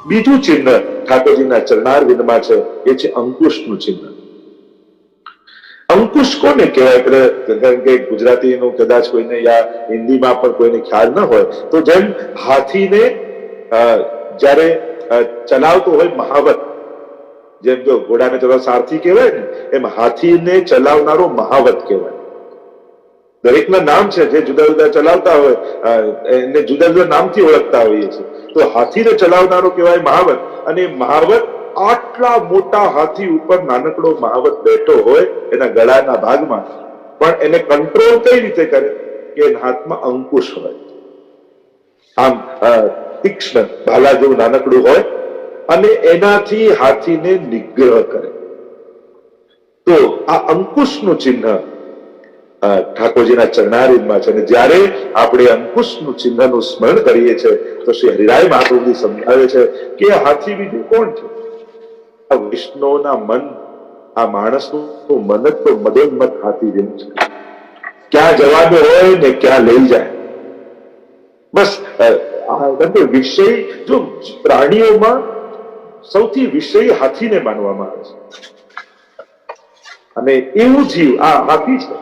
બીજું ચિહ્ન ઠાકોરજીના ચરણારવિંદમાં છે, એ છે અંકુશનું ચિહ્ન. અંકુશ કોને કહેવાય? કારણ કે ગુજરાતીનું કદાચ કોઈને યા હિન્દીમાં પણ કોઈને ખ્યાલ ન હોય, તો જેમ હાથીને જ્યારે ચલાવતો હોય મહાવત, જેમ જો ઘોડાને ચલાવતો સારથી કહેવાય ને, એમ હાથીને ચલાવનારો મહાવત કહેવાય. દરેકના નામ છે, જે જુદા જુદા ચલાવતા હોય એને જુદા જુદા નામથી ઓળખતા હોઈએ છીએ. તો હાથીને ચલાવનારો કહેવાય મહાવત. અને મહાવત આટલા મોટા હાથી ઉપર નાનકડો મહાવત બેઠો હોય એના ગળાના ભાગમાં, પણ એને કંટ્રોલ કઈ રીતે કરે કે એના હાથમાં અંકુશ હોય, આમ તીક્ષ્ણ ભાલા જેવું નાનકડું હોય, અને એનાથી હાથીને નિગ્રહ કરે. તો આ અંકુશનું ચિહ્ન ઠાકોરજીના ચરણારવિંદમાં છે. અને જ્યારે આપણે અંકુશનું ચિહ્નનું સ્મરણ કરીએ છીએ તો શ્રી હરિરાય મહાપ્રભુજી સમજાવે છે કે આ હાથી બીજું કોણ છે? આ વિષ્ણુના મન, આ માણસનું મન જ તો મદોન્મત હાથી જેવું છે. ક્યાં જવાનું હોય ને ક્યાં લઈ જાય. બસ વિષય, જો પ્રાણીઓમાં સૌથી વિષય હાથીને માનવામાં આવે છે, અને એવું જીવ આ હાથી છે.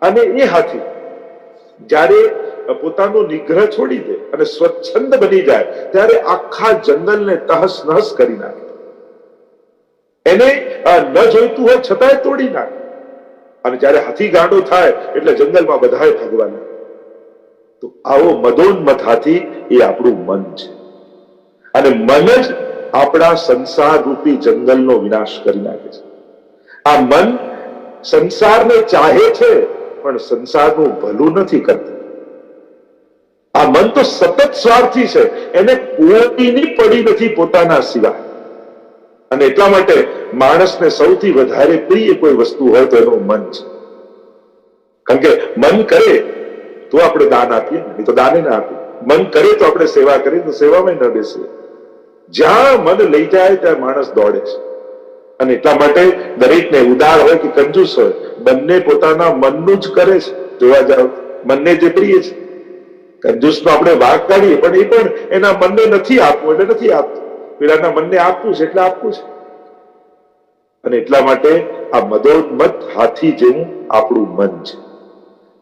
અને એ હાથી જ્યારે પોતાનો નિગ્રહ છોડી દે અને સ્વચ્છંદ બની જાય ત્યારે આખા જંગલને તહસ નહસ કરી નાખે. એને ન જોઈતું હોય છતાંય તોડી નાખે. અને જ્યારે હાથી ગાંડો થાય એટલે જંગલમાં બધાએ ભાગવા લાગે. તો આવો મદોન્મત હાથી એ આપણું મન છે. અને મન જ આપણા સંસાર રૂપી જંગલનો વિનાશ કરી નાખે છે. આ મન સંસારને ચાહે છે પણ સંસારનું ભલું નથી કરતું. આ મન તો સતત સ્વાર્થી છે, એને કોઈની પડી નથી પોતાના સિવાય. અને એટલા માટે માણસને સૌથી વધારે પ્રિય કોઈ વસ્તુ હોય તો એનું મન છે. કારણ કે મન કરે તો આપણે દાન આપીએ, નહીં તો દાને ના આપીએ. મન કરે તો આપણે સેવા કરીએ, તો સેવામાં ન બેસીએ. જ્યાં મન લઈ જાય ત્યાં માણસ દોડે છે. અને એટલા માટે દરેકને ઉદાર હોય કે કંજૂસ હોય, બંને પોતાના મનનું જ કરે છે. જોવા જાવ મનને જે પ્રિય છે. કંજૂસનો આપણે વાગ કાઢીએ પણ એ પણ એના મનને નથી આપવું એટલે નથી આપતું, પેલાના મનને આપવું છે એટલે આપવું છે. અને એટલા માટે આ મદોન્મત હાથી જેવું આપણું મન છે.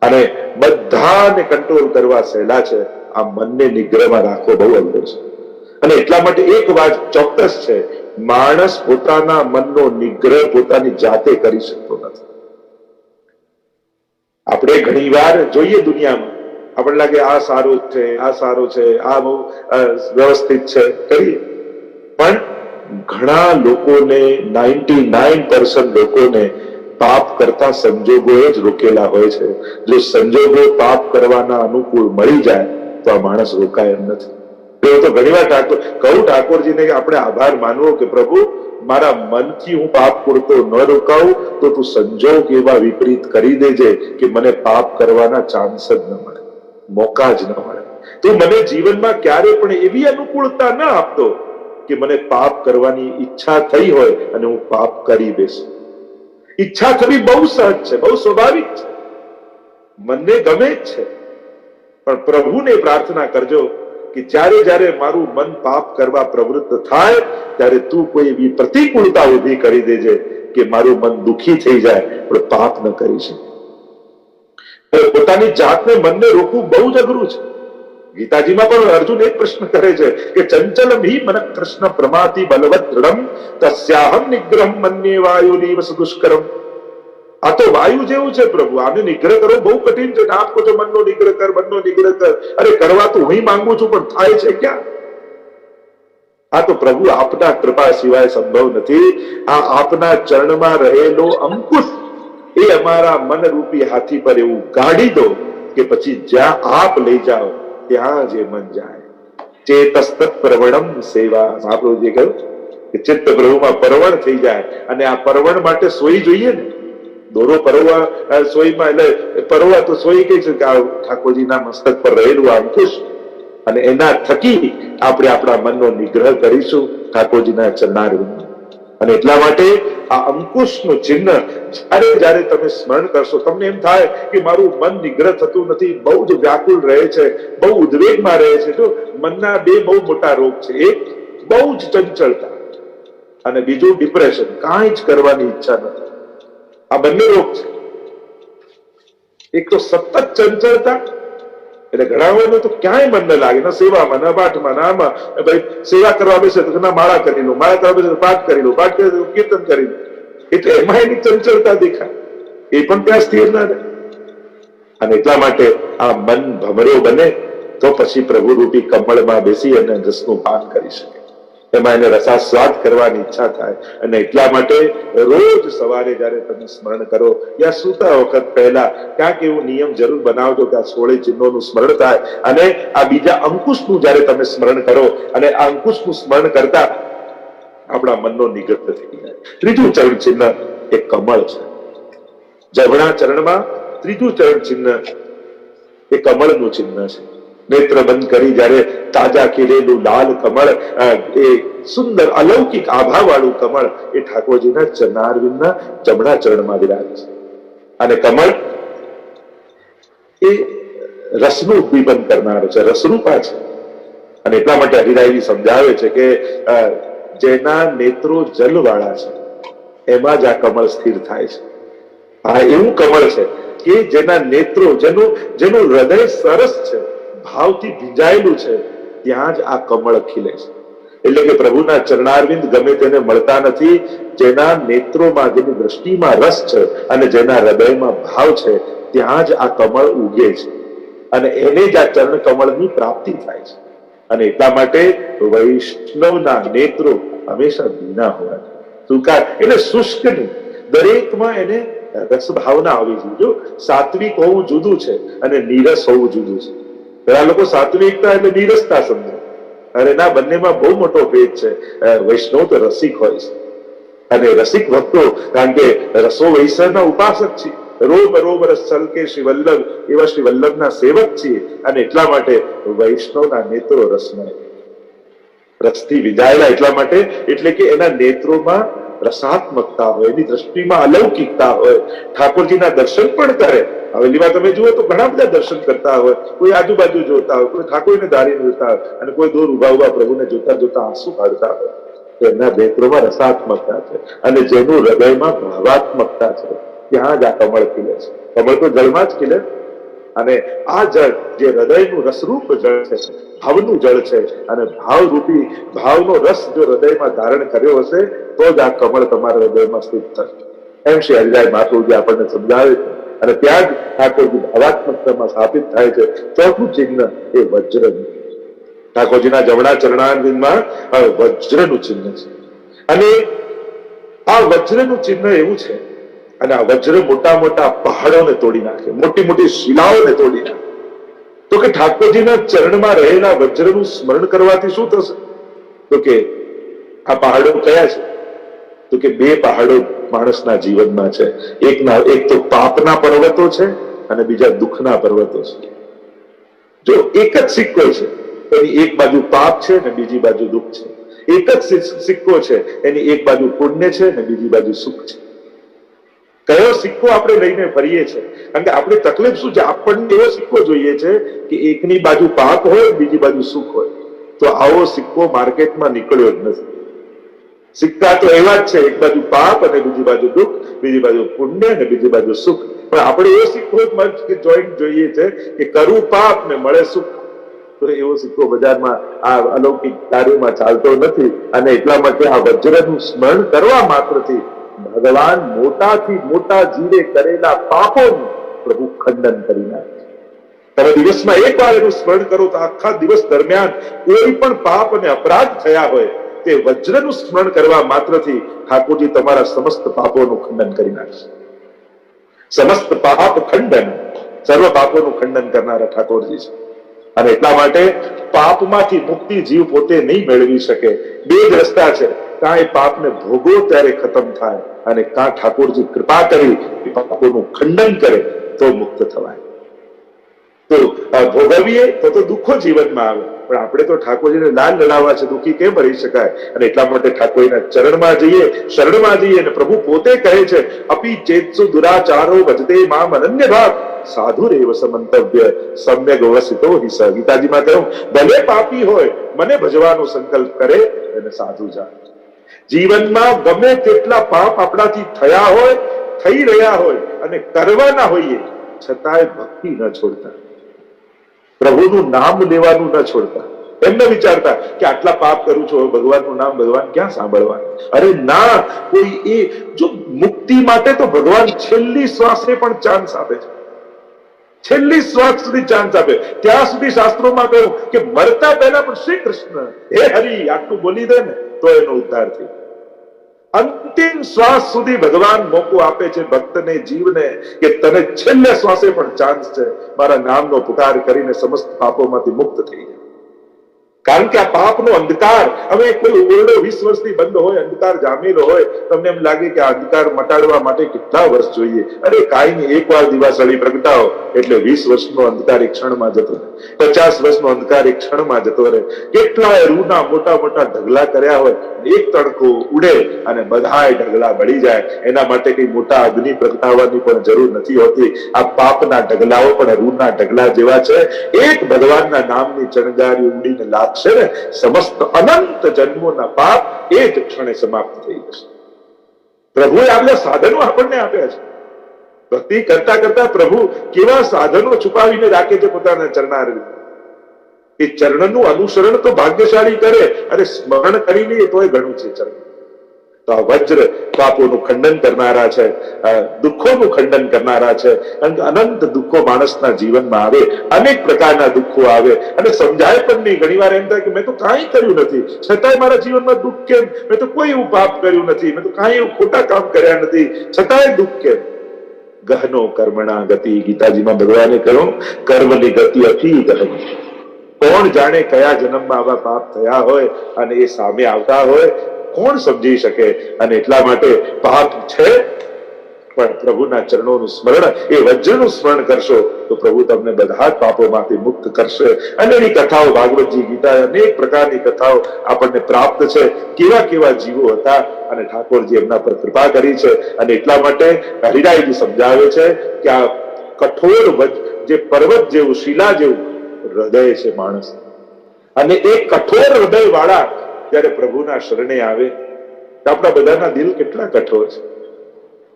અને બધાને કંટ્રોલ કરવા સહેલા છે. આ મનને નિગ્રહમાં રાખવો બહુ અઘરો છે. અને એટલા માટે એક વાત ચોક્કસ છે, માણસ પોતાના મનનો નિગ્રહ પોતાની જાતે કરી શકતો નથી. આપણે ઘણી વાર જોઈએ દુનિયામાં, આપણને લાગે આ સારું છે, આ સારું છે, આ બહુ વ્યવસ્થિત છે, કરીએ. પણ ઘણા લોકોને 99% લોકોને પાપ કરતા સંજોગોએ જ રોકેલા હોય છે. જો સંજોગો પાપ કરવાના અનુકૂળ મળી જાય તો આ માણસ રોકાય એમ નથી. તો ઘણી વાર કહું ઠાકોરજીને કે આપણે આભાર માનવો કે પ્રભુ મારા મનથી હું પાપ કરતો ન રોકાવું તો તું સંજોગ એવા વિપરીત કરી દેજે કે મને પાપ કરવાના ચાન્સ જ ન મળે, મોકા જ ન મળે. તો મને જીવનમાં ક્યારે પણ એવી અનુકૂળતા ન આપતો કે મને પાપ કરવાની ઈચ્છા થઈ હોય અને હું પાપ કરી બેસું. ઈચ્છા થવી બહુ સહજ છે, બહુ સ્વાભાવિક છે, મનને ગમે જ છે. પણ પ્રભુને પ્રાર્થના કરજો કે જ્યારે જ્યારે મારું મન પાપ કરવા પ્રવૃત્ત થાય ત્યારે તું કોઈ એવી પ્રતિકૂળતા ઉભી કરી દેજે કે મારું મન દુખી થઈ જાય પણ પાપ ન કરી શકે. પોતાની જાતને, મનને રોકવું બહુ જ અઘરું છે. ગીતાજીમાં પણ અર્જુન એક પ્રશ્ન કરે છે કે ચંચલમ હિ મન કૃષ્ણ પ્રમાતિ બલવત દૃઢમ તસ્યાહમ નિગ્રહમ મન્યે વાયુરીવ સુદુષ્કરમ. આ તો વાયુ જેવું છે પ્રભુ, આને નિગ્રહ કરવો બહુ કઠિન છે. આપ કહો છો મનનો નિગ્રહ કર, મનનો નિગ્રહ કર. અરે કરવા તો હું માંગુ છું પણ થાય છે ક્યાં? આ તો પ્રભુ આપના કૃપા સિવાય સંભવ નથી. આ આપના ચરણમાં રહેલો અંકુશ એ અમારા મનરૂપી હાથી પર એવું ગાડી દો કે પછી જ્યાં આપ લઈ જાઓ ત્યાં જે મન જાય. ચેતસ્તત પ્રવણમ સેવા. મહાપ્રભુજીએ કહ્યું કે ચિત્ત પ્રભુમાં પરવણ થઈ જાય. અને આ પરવણ માટે સોઈ જોઈએ ને. દોરો પરવવા સોઈમાં, એટલે પરવા તો સોઈ કઈ છે કે આ ઠાકોરજીના મસ્તક પર રહેલું અંકુશ, અને એના થકી આપણે આપણા મનનો નિગ્રહ કરીશું ઠાકોરજીના ચરણારવિંદમાં. અને એટલા માટે આ અંકુશનું ચિહ્ન જ્યારે જ્યારે તમે સ્મરણ કરશો તમને એમ થાય કે મારું મન નિગ્રહ થતું નથી, બહુ જ વ્યાકુળ રહે છે, બહુ ઉદ્વેગમાં રહે છે. જો મનના બે બહુ મોટા રોગ છે. એક બહુ જ ચંચળતા, અને બીજું ડિપ્રેશન, કાંઈ જ કરવાની ઈચ્છા નથી. આ બંને રોગ છે. એક તો સતત ચંચળતા, એટલે ઘણા તો ક્યાંય મન ન લાગે, ના સેવામાં, ના પાઠમાં, ના આમાં. ભાઈ સેવા કરવા બેસે તો ના માળા કરી લો, માળા કરવા બેસે તો પાઠ કરી લો, પાઠ કરી લો કીર્તન કરી લો. એટલે એમાં એની ચંચળતા દેખાય, એ પણ ત્યાં સ્થિર ના રહે. અને એટલા માટે આ મન ભમર્યો બને તો પછી પ્રભુ રૂપી કમળમાં બેસી અને રસનું પાન કરી શકે, એમાં એને રસાસ્વાદ કરવાની ઈચ્છા થાય. અને એટલા માટે રોજ સવારે જયારે તમે સ્મરણ કરો યા સૂતા વખત પહેલા ક્યાંક એવું નિયમ જરૂર બનાવજો કે આ 16 ચિહ્નોનું સ્મરણ થાય. અને આ બીજા અંકુશનું જયારે તમે સ્મરણ કરો, અને આ અંકુશનું સ્મરણ કરતા આપણા મનનો નિગ્રહ થઈ જાય. ત્રીજું ચરણ ચિહ્ન એ કમળ છે. જમણા ચરણમાં ત્રીજું ચરણ ચિહ્ન એ કમળનું ચિહ્ન છે. નેત્ર બંધ કરી જયારે તાજા ખીલેલું લાલ કમળ, એ સુંદર અલૌકિક આભા વાળું કમળ એ ઠાકોરજીના ચરણારવિંદના જમણા ચરણમાં વિરાજે છે. અને કમળ એ રસનું ઉદ્દીપન કરનાર છે, રસરૂપા છે. અને એટલા માટે હરિરાયજી સમજાવે છે કે જેના નેત્રો જલવાળા છે એમાં જ આ કમળ સ્થિર થાય છે. આ એવું કમળ છે કે જેના નેત્રો, જેનું હૃદય સરસ છે, ભાવથી ભીંજાયેલું છે, ત્યાં જ આ કમળ ખીલે છે. એટલે કે પ્રભુના ચરણારવિંદ ગમે તેને મળતા નથી. જેના નેત્રોમાં, જેની દ્રષ્ટિમાં રસ છે અને જેના હૃદયમાં ભાવ છે, ત્યાં જ આ કમળ ઉગે છે. અને એને જ આ ચરણ કમળની પ્રાપ્તિ થાય છે. અને એટલા માટે વૈષ્ણવના નેત્રો હંમેશા ભીના હોવા જોઈએ, સૂકા એટલે શુષ્ક નહીં. દરેકમાં એને રસ ભાવના હોવી જોઈએ. જો સાત્વિક હોવું જુદું છે અને નીરસ હોવું જુદું છે. ઘણા લોકો સાત્વિકતા એટલે નીરસતા સમજે. અરે ના, બંનેમાં બહુ મોટો ભેદ છે. વૈષ્ણવ તો રસિક હોય છે, અને રસિક ભક્તો, કારણ કે રસો વૈષ્ણવના ઉપાસક છે. રોમ રોમ રસ છલકે શ્રી વલ્લભ, એવા શ્રી વલ્લભના સેવક છીએ. અને એટલા માટે વૈષ્ણવના નેત્રો રસમય, રસથી વિજાયેલા. એટલા માટે એટલે કે એના નેત્રોમાં રસાત્મકતા હોય, એની દ્રષ્ટિમાં અલૌકિકતા હોય. ઠાકોરજીના દર્શન પણ કરે. હવેલીમાં તમે જુઓ તો ઘણા બધા દર્શન કરતા હોય. કોઈ આજુબાજુ જોતા હોય, કોઈ ઠાકોરને ધારીને જોતા હોય, અને કોઈ દૂર ઉભા ઉભા પ્રભુને જોતા જોતા આંસુ કાઢતા હોય. તો એના નેત્રોમાં રસાત્મકતા છે. અને જેનું હૃદયમાં ભાવાત્મકતા છે, ત્યાં જ આ કમળ ખીલે છે. કમળ તો જળમાં જ ખીલે. અને આ જળ જે હૃદયનું રસરૂપ જળ છે, ભાવનું જળ છે, અને ભાવરૂપી ભાવનો રસ જો હૃદયમાં ધારણ કર્યો હશે તો જ આ કમળ તમારા હૃદયમાં સ્થિત થશે. એમ શ્રી હરિરાય મહાપ્રભુજી આપણને સમજાવે છે. અને ત્યાં જ ઠાકોરજી ભાવાત્મકતામાં સ્થાપિત થાય છે. ચોથું ચિહ્ન એ વજ્રનું. ઠાકોરજીના જમણા ચરણારવિંદમાં વજ્રનું ચિહ્ન છે. અને આ વજ્રનું ચિહ્ન એવું છે, અને આ વજ્ર મોટા મોટા પહાડોને તોડી નાખે, મોટી મોટી શિલાઓને તોડી નાખે. તો કે ઠાકોરજીના ચરણમાં રહેલા વજ્રનું સ્મરણ કરવાથી શું થશે? તો કે આ પહાડો કયા છે? તો કે બે પહાડો માણસના જીવનમાં છે. એક તો પાપના પર્વતો છે, અને બીજા દુઃખના પર્વતો છે. જો એક જ સિક્કો છે, એની એક બાજુ પાપ છે અને બીજી બાજુ દુઃખ છે. એક જ સિક્કો છે, એની એક બાજુ પુણ્ય છે અને બીજી બાજુ સુખ છે. કયો સિક્કો આપણે લઈને ફરીએ છીએ? કારણ કે આપણી તકલીફ શું છે? આપણને એવો સિક્કો જોઈએ છે કે એકની બાજુ પાપ હોય, બીજી બાજુ સુખ હોય. તો આવો સિક્કો માર્કેટમાં નીકળ્યો જ નથી. સિક્કા તો એવા જ છે, એક બાજુ પાપ અને બીજી બાજુ દુઃખ, બીજી બાજુ પુણ્ય અને બીજી બાજુ સુખ. પણ આપણે એવો સિક્કો જોઈન્ટ જોઈએ છે કે કરું પાપ ને મળે સુખ. તો એવો સિક્કો બજારમાં આ અલૌકિક કાર્યોમાં ચાલતો નથી. અને એટલા માટે આ વજ્રનું સ્મરણ કરવા માત્રથી ભગવાન મોટાથી મોટા જીવે કરેલા પાપોનું પ્રભુ ખંડન કરી નાખે. તમે દિવસમાં એક વાર એનું સ્મરણ કરો તો આખા દિવસ દરમિયાન કોઈ પણ પાપ અને અપરાધ થયા હોય, તે વજ્રનું સ્મરણ કરવા માત્રથી ઠાકોરજી તમારા સમસ્ત પાપોનું ખંડન કરી નાખશે. સમસ્ત પાપ ખંડન, સર્વ પાપોનું ખંડન કરનારા ઠાકોરજી છે. અને એટલા માટે પાપમાંથી મુક્તિ જીવ પોતે નહીં મેળવી શકે. બે જ રસ્તા છે, કાં એ પાપને ભોગવો ત્યારે ખતમ થાય, અને કાં ઠાકોરજી કૃપા કરી એ પાપોનું ખંડન કરે તો મુક્ત થવાય. તો ભોગવીએ તો દુઃખો જીવનમાં આવે, પણ આપણે તો ઠાકોરજીને લાલ લડાવવા છે, દુઃખી કેમ રહી શકાય? અને એટલા માટે ઠાકોરના ચરણમાં જઈએ, શરણમાં જઈએ. અને પ્રભુ પોતે કહે છે, અપી ચેતસુ દુરાચારો ભજતે મામ અનન્ય ભાવ. સાધુ રેવ સમંતવ્ય સમ્યક વસિતો હિ સ. ગીતાજીમાં કહ્યું ભલે પાપી હોય મને ભજવાનો સંકલ્પ કરે એને સાધુ જાણે. જીવનમાં ગમે તેટલા પાપ આપણાથી થયા હોય, થઈ રહ્યા હોય અને કરવાના હોઈએ, છતાંય ભક્તિ ન છોડતા, પ્રભુનું નામ લેવાનું ન છોડતા. એમ ન વિચારતા કે આટલા પાપ કરું છું, ભગવાનનું નામ ભગવાન ક્યાં સાંભળવા. અરે ના, કોઈ એ જો મુક્તિ માટે તો ભગવાન છેલ્લી શ્વાસે પણ ચાન્સ આપે છે, છેલ્લી શ્વાસ સુધી ચાન્સ આપે. ત્યાં સુધી શાસ્ત્રોમાં કહ્યું કે મરતા પહેલા પણ શ્રી કૃષ્ણ હે હરિ આટલું બોલી દે ને તો એનો ઉદ્ધાર થઈ. અંતિમ શ્વાસ સુધી ભગવાન મોકો આપે છે ભક્તને, જીવને, કે તને છેલ્લે શ્વાસે પણ ચાન્સ છે મારા નામનો પુકાર કરીને સમસ્ત પાપોમાંથી મુક્ત થઈ જાય. કારણ કે આ પાપનો અંધકાર, હવે કોઈ ઓરડો 20 વર્ષથી બંધ હોય, અંધકાર જામેલો હોય, તમને એમ લાગે કે આ અંધકાર મટાડવા માટે કેટલા વર્ષ જોઈએ. અરે કાંઈ નહીં, એકવાર દિવાસળી પ્રગટાવો એટલે 20 વર્ષનો અંધકાર એક ક્ષણમાં જતો રહે, 50 વર્ષનો અંધકાર એક ક્ષણમાં જતો રહે. કેટલાય રૂના મોટા મોટા ઢગલા કર્યા હોય, એક તડકો ઉડે અને બધાય ઢગલા બળી જાય. એના માટે કઈ મોટા અગ્નિ પ્રગટાવવાની પણ જરૂર નથી હોતી. આ પાપના ઢગલાઓ પણ રૂના ઢગલા જેવા છે. એક ભગવાનના નામની ચણગારી ઉડીને લાગશે ને, સમસ્ત અનંત જન્મોના પાપ એ જ ક્ષણે સમાપ્ત થઈ જશે. પ્રભુએ આટલા સાધનો આપણને આપ્યા છે. ભક્તિ કરતા કરતા પ્રભુ કેવા સાધનો છુપાવીને રાખે છે પોતાના ચરણારવિંદ. એ ચરણનું અનુસરણ તો ભાગ્યશાળી કરે, અને સ્મરણ કરી લે તોય ઘણું છે. ચરણ તો આ વજ્ર પાપોનું ખંડન કરનારા છે, દુઃખોનું ખંડન કરનારા છે. કારણ કે અનંત દુઃખો માણસના જીવનમાં આવે, અનેક પ્રકારના દુઃખો આવે અને સમજાય પણ નહીં. ઘણી વાર એમ થાય કે મેં તો કાંઈ કર્યું નથી, છતાંય મારા જીવનમાં દુઃખ કેમ? મેં તો કોઈ એવું પાપ કર્યું નથી, મેં તો કાંઈ એવું ખોટા કામ કર્યા નથી, છતાંય દુઃખ કેમ? ગહનો કર્મણા ગતિ. ગીતાજીમાં ભગવાને કહ્યું કર્મની ગતિ અતિ ગહન. કોણ જાણે કયા જન્મમાં આવા પાપ થયા હોય અને એ સામે આવતા હોય, કોણ સમજી શકે? અને એટલા માટે પાપ છે પણ પ્રભુના ચરણોનું સ્મરણ, એ વજ્રનું સ્મરણ કરશો તો પ્રભુ તમને બધા જ પાપોમાંથી મુક્ત કરશે. અને એની કથાઓ ભાગવતજી, ગીતા, અનેક પ્રકારની કથાઓ આપણને પ્રાપ્ત છે. કેવા કેવા જીવો હતા અને ઠાકોરજી એમના પર કૃપા કરી છે. અને એટલા માટે હરિરાયજી સમજાવે છે કે આ કઠોર જે પર્વત જેવું, શિલા જેવું હૃદય છે માણસ, અને એ કઠોર હૃદય વાળા જયારે પ્રભુના શરણે આવે તો આપણા બધાના દિલ કેટલા કઠોર છે.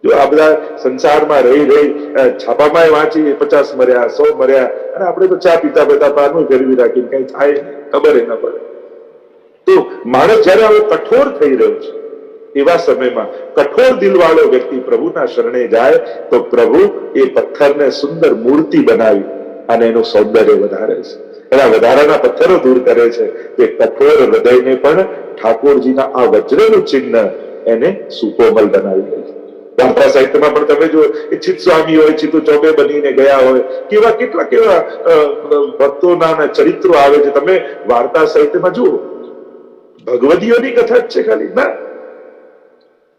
જો આ બધા સંસારમાં રહી છાપામાં વાંચી 50 મર્યા, 100 મર્યા, અને આપણે તો ચા પીતા પીતા પાનું ગરવી રાખીને કઈ થાય ખબર ન પડે. તો માણસ જયારે હવે કઠોર થઈ રહ્યો છે, એવા સમયમાં કઠોર દિલવાળો વ્યક્તિ પ્રભુના શરણે જાય તો પ્રભુ એ પથ્થરને સુંદર મૂર્તિ બનાવી અને એનું સૌંદર્ય વધારે છે. એના વધારાના પથ્થરો દૂર કરે છે. તે કઠોર હૃદયને પણ ઠાકોરજીના આ વજ્રનું ચિહ્ન એને સુકોમલ બનાવી લે છે. વાર્તા સાહિત્યમાં પણ તમે જો ચિત્ત સ્વામી હોય, ચિત્તુ ચોબે બનીને ગયા હોય, કેવા કેવા ભક્તોના ચરિત્રો આવે છે. તમે વાર્તા સાહિત્યમાં જુઓ, ભગવદીઓની કથા જ છે ખાલી ના,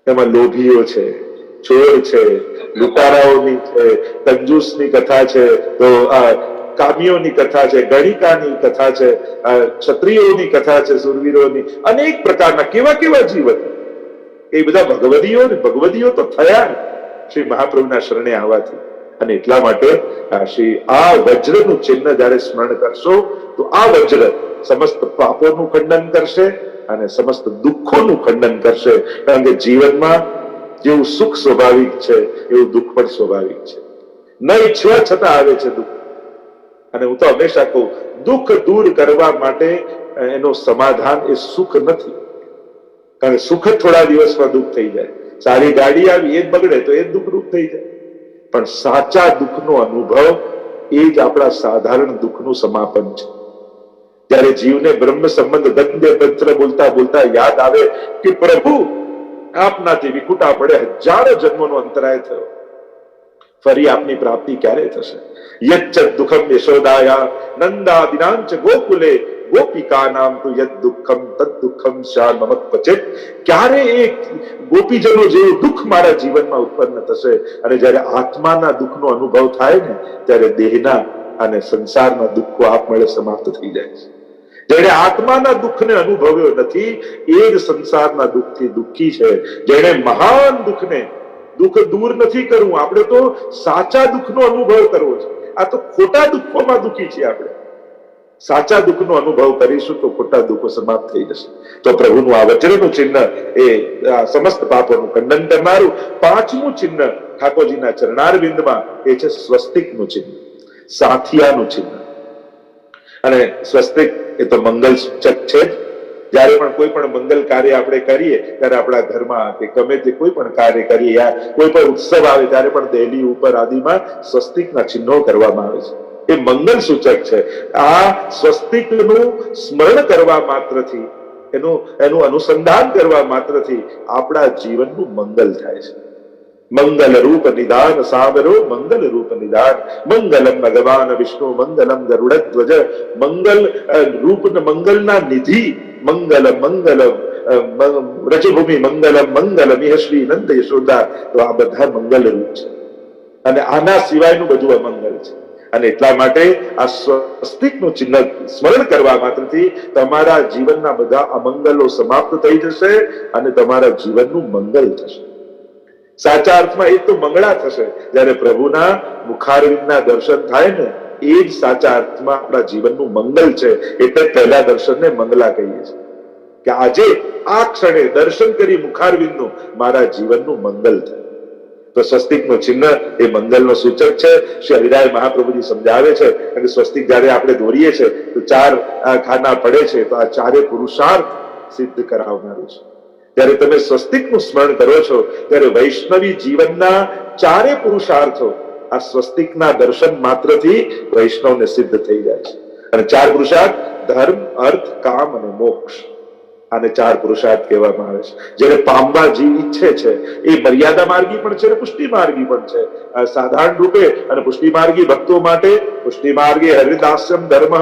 એમાં લોભીઓ છે, ચોર છે, લૂંટારાઓની છે, કંજૂસની કથા છે, તો કામીઓની કથા છે, ગણિકાની કથા છે, ક્ષત્રિયોની કથા છે, સુરવીરોની, અનેક પ્રકારના કેવા કેવા જીવન. એ બધા ભગવદીઓ તો થયા શ્રી મહાપ્રભુના શરણે આવવાથી. અને એટલા માટે આ વજ્રનું ચિહ્ન જયારે સ્મરણ કરશો તો આ વજ્ર સમસ્ત પાપોનું ખંડન કરશે અને સમસ્ત દુઃખોનું ખંડન કરશે. કારણ કે જીવનમાં જેવું સુખ સ્વાભાવિક છે એવું દુઃખ પણ સ્વાભાવિક છે. ન ઈચ્છવા છતાં આવે છે દુઃખ. અને હું તો હંમેશા કહું, દુઃખ દૂર કરવા માટે એનું સમાધાન એ સુખ નથી. કારણ કે સુખ થોડા દિવસમાં દુઃખ થઈ જાય. સારી ગાડી આવી એ જ બગડે તો એ જ દુઃખરૂપ થઈ જાય. પણ સાચા દુઃખનો અનુભવ એ જ આપણા સાધારણ દુઃખનું સમાપન છે. જ્યારે જીવને બ્રહ્મ સંબંધ ગદ્ય પત્ર બોલતા બોલતા યાદ આવે કે પ્રભુ આપનાથી વિખુટા પડે હજારો જન્મોનો અંતરાય થયો, ફરી આપની પ્રાપ્તિ ક્યારે થશે? યચ્ચ દુઃખમ યશોદાયા નંદાદિનાંચ ગોકુલે ગોપિકા નામ તો યદ દુઃખમ તદ દુઃખમ શા મમ ક્વચિત. ક્યારે એક ગોપીજનો જેવું દુઃખ મારા જીવનમાં ઉત્પન્ન થશે? અને જ્યારે આત્માના દુઃખનો અનુભવ થાય ને, ત્યારે દેહના અને સંસારના દુઃખો આપમેળે સમાપ્ત થઈ જાય છે. જેણે આત્માના દુઃખને અનુભવ્યો નથી એ જ સંસારના દુઃખથી દુઃખી છે. જેણે મહાન દુઃખને દુઃખ દૂર નથી કરવું, આપણે તો સાચા દુઃખનો અનુભવ કરવો છે. આ તો ખોટા દુઃખોમાં દુઃખી છીએ આપણે. સાચા દુઃખનો અનુભવ કરીશું તો ખોટા દુઃખો સમાપ્ત થઈ જશે. તો પ્રભુનું આ વજ્રનું ચિહ્ન એ સમસ્ત પાપોનું ખંડન કરનારું. પાંચમું ચિહ્ન ઠાકોરજીના ચરણારવિંદમાં એ છે સ્વસ્તિકનું ચિહ્ન, સાથિયાનું ચિહ્ન. અને સ્વસ્તિક એ તો મંગલ સૂચક છે જ. જ્યારે પણ કોઈ પણ મંગલ કાર્ય આપણે કરીએ ત્યારે આપણા ઘરમાં કે ગમે તે કોઈ પણ કાર્ય કરીએ, યા કોઈ પણ ઉત્સવ આવે ત્યારે પણ દહેલી ઉપર આદિમાં સ્વસ્તિકના ચિહ્નો કરવામાં આવે છે. એ મંગલ સૂચક છે. આ સ્વસ્તિકનું સ્મરણ કરવા માત્રથી, એનું અનુસંધાન કરવા માત્રથી આપણા જીવનનું મંગલ થાય છે. મંગલ રૂપ નિદાન સાગરો મંગલ રૂપ નિદાન, મંગલમ ભગવાન વિષ્ણુ મંગલમ ગરુડધ્વજ. મંગલ રૂપ મંગલના નિધિ મંગલ મંગલ રજભૂમિ મંગલમ મંગલ મિહશ્રી નંદ યશોદા. તો આ બધા મંગલ રૂપ છે અને આના સિવાયનું બધું અમંગલ છે. અને એટલા માટે આ સ્વસ્તિકનું ચિહ્ન સ્મરણ કરવા માત્રથી તમારા જીવનના બધા અમંગલો સમાપ્ત થઈ જશે અને તમારા જીવનનું મંગલ થશે. સાચા અર્થમાં એ તો મંગળા થશે. જ્યારે પ્રભુના મુખારવિંદના દર્શન થાય ને, એ જ સાચા અર્થમાં આપણા જીવનનું મંગલ છે. એટલે પહેલા દર્શનને મંગલા કહીએ છીએ કે આજે આ ક્ષણે દર્શન કરી મુખારવિંદનું મારા જીવનનું મંગલ થાય. તો સ્વસ્તિકનું ચિહ્ન એ મંગલનો સૂચક છે. શ્રી હરિરાય મહાપ્રભુજી સમજાવે છે કે સ્વસ્તિક જયારે આપણે દોરીએ છીએ તો ચાર ખાના પડે છે, તો આ ચારે પુરુષાર્થ સિદ્ધ કરાવનારું છે. ત્યારે તમે સ્વસ્તિકનું સ્મરણ કરો છો ત્યારે વૈષ્ણવી જીવનના ચારે પુરુષાર્થો આ સ્વસ્તિકના દર્શન માત્રથી વૈષ્ણવને સિદ્ધ થઈ જાય છે. અને ચાર પુરુષાર્થ ધર્મ, અર્થ, કામ અને મોક્ષ. આને ચાર પુરુષાર્થ કહેવામાં આવે છે. જેને પામવા જીવ ઈચ્છે છે એ મર્યાદા માર્ગી પણ છે અને પુષ્ટિ માર્ગી પણ છે. સાધારણ રૂપે અને પુષ્ટિ માર્ગી ભક્તો માટે પુષ્ટિ માર્ગે હરિદાસ્યમ ધર્મ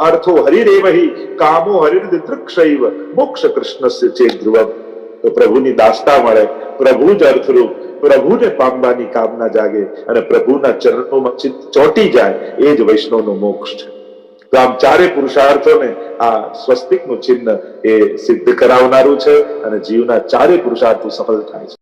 અર્થો હરિરેવહિ કામો હરિદૃક્ષૈવ મોક્ષ કૃષ્ણસ્ય ચેત ધ્રુવમ. તો પ્રભુની દાસતા મળે, પ્રભુ જ અર્થરૂપ, પ્રભુને પામવાની કામના જાગે અને પ્રભુના ચરણોમાં ચિત્ત ચોંટી જાય, એ જ વૈષ્ણવનો મોક્ષ છે. તો આમ ચારે પુરુષાર્થોને આ સ્વસ્તિકનું ચિહ્ન એ સિદ્ધ કરાવનારું છે અને જીવના ચારે પુરુષાર્થો સફળ થાય છે.